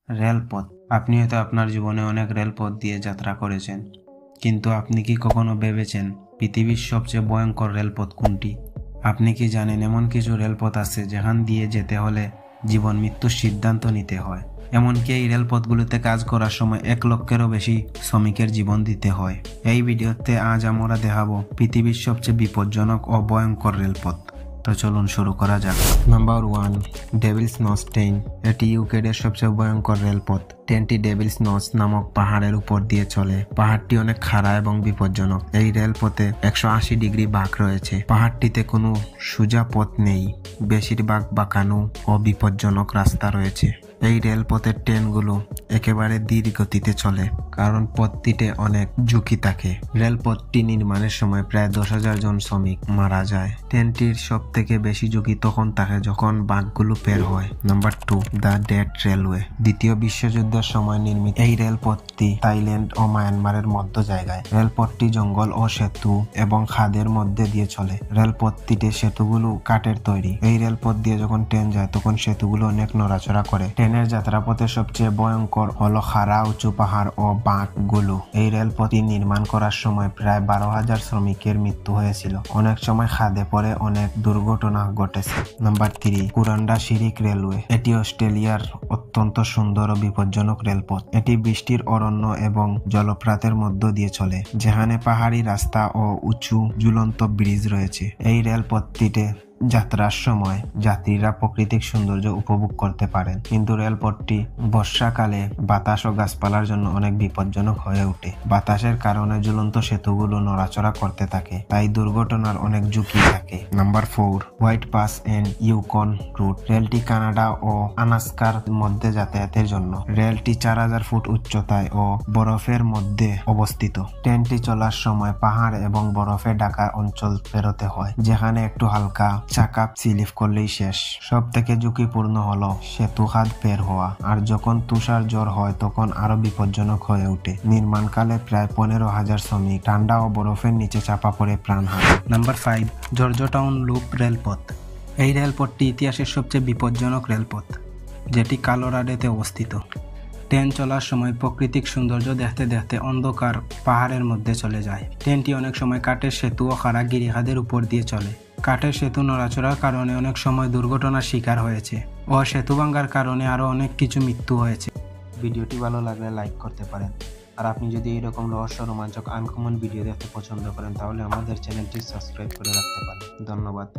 রেলপথ। আপনি হয়তো আপনার জীবনে অনেক রেলপথ দিয়ে যাত্রা করেছেন, কিন্তু আপনি কি কখনো ভেবেছেন পৃথিবীর সবচেয়ে ভয়ঙ্কর রেলপথ কোনটি? আপনি কি জানেন এমন কিছু রেলপথ আছে যেখান দিয়ে যেতে হলে জীবন মৃত্যুর সিদ্ধান্ত নিতে হয়? এমনকি এই রেলপথগুলোতে কাজ করার সময় 1 লক্ষেরও বেশি শ্রমিকের জীবন দিতে হয়। এই ভিডিওতে আজ আমরা দেখাবো পৃথিবীর সবচেয়ে বিপজ্জনক ও ভয়ঙ্কর রেলপথ। তো চলুন শুরু করা যাক। Number 1, Devil's notch train. এটি ইউকের সবচেয়ে ভয়ঙ্কর রেলপথ। ট্রেনটি ডেভিলস নচ নামক পাহাড়ের উপর দিয়ে চলে। পাহাড়টি অনেক খাড়া এবং বিপজ্জনক। এই রেলপথে 180 ডিগ্রি বাঁক রয়েছে। পাহাড়টিতে কোনো সোজা পথ নেই, বেশিরভাগ বাঁকানো ও বিপজ্জনক রাস্তা রয়েছে। এই রেলপথের ট্রেনগুলো একেবারে ধীর গতিতে চলে, কারণ পথটিতে অনেক ঝুঁকি থাকে। রেলপথটি নির্মাণের সময় প্রায় 10,000 জন শ্রমিক মারা যায়। ট্রেনটির সব থেকে বেশি ঝুঁকি তখন থাকে যখন বাঁকগুলো পের হয়। Number 2, the death railway. দ্বিতীয় বিশ্বযুদ্ধের সময় নির্মিত এই রেলপথটি থাইল্যান্ড ও মায়ানমারের মধ্য জায়গায়। রেলপথটি জঙ্গল ও সেতু এবং খাদের মধ্যে দিয়ে চলে। রেলপথটিতে সেতুগুলো কাঠের তৈরি। এই রেলপথ দিয়ে যখন ট্রেন যায় তখন সেতুগুলো অনেক নড়াচড়া করে। ট্রেনের যাত্রাপথে সবচেয়ে ভয়ঙ্কর হলো খাড়া উঁচু পাহাড় ও বাঁকগুলো। এই রেলপথটি নির্মাণ করার সময় প্রায় 12,000 শ্রমিকের মৃত্যু হয়েছিল। অনেক সময় খাদে পড়ে অনেক দুর্ঘটনা ঘটেছে। নাম্বার 3, কুরান্ডা শিরিক রেলওয়ে। এটি অস্ট্রেলিয়ার অত্যন্ত সুন্দর ও বিপজ্জনক রেলপথ। এটি বৃষ্টির অরণ্য এবং জলপ্রপাতের মধ্য দিয়ে চলে, যেখানে পাহাড়ি রাস্তা ও উঁচু ঝুলন্ত ব্রিজ রয়েছে। এই রেলপথটিতে যাত্রার সময় যাত্রীরা প্রাকৃতিক সৌন্দর্য উপভোগ করতে পারেন, কিন্তু রেলপথটি বর্ষাকালে বাতাস ও গাছপালার জন্য অনেক বিপজ্জনক হয়ে ওঠে। বাতাসের কারণে ঝুলন্ত সেতুগুলো নড়াচড়া করতে থাকে, তাই দুর্ঘটনার অনেক ঝুঁকি থাকে। Number 4, white pass and Yukon route. রেলটি কানাডা ও আলাস্কার মধ্যে যাতায়াতের জন্য। রেলটি 4000 ফুট উচ্চতায় ও বরফের মধ্যে অবস্থিত। ট্রেনটি চলার সময় পাহাড় এবং বরফে ঢাকা অঞ্চল পেরোতে হয়, যেখানে একটু হালকা চাকা স্লিপ করলেই শেষ। সব থেকে ঝুঁকিপূর্ণ হলো সেতু খাদ পের হওয়া, আর যখন তুষার ঝড় হয় তখন আরো বিপজ্জনক হয়ে ওঠে। নির্মাণকালে প্রায় 15,000 শ্রমিক ঠান্ডা ও বরফের নিচে চাপা পড়ে প্রাণ হারায়। নাম্বার 5, জর্জটাউন লুপ রেলপথ। এই রেলপথটি ইতিহাসের সবচেয়ে বিপজ্জনক রেলপথ, যেটি কলোরাডোতে অবস্থিত। ট্রেন চলার সময় প্রাকৃতিক সৌন্দর্য দেখতে দেখতে অন্ধকার পাহাড়ের মধ্যে চলে যায়। ট্রেনটি অনেক সময় কাঠের সেতু ও খাড়া গিরিখাদের উপর দিয়ে চলে। কাঠের সেতু নড়াচড়ার কারণে অনেক সময় দুর্ঘটনার শিকার হয়েছে ও সেতু ভাঙার কারণে আরো অনেক কিছু মৃত্যু হয়েছে। ভিডিওটি ভালো লাগলে লাইক করতে পারেন। আর আপনি যদি এইরকম রহস্য রোমাঞ্চক আনকমন ভিডিও দেখতে পছন্দ করেন তাহলে আমাদের চ্যানেলটি সাবস্ক্রাইব করে রাখতে পারেন। ধন্যবাদ।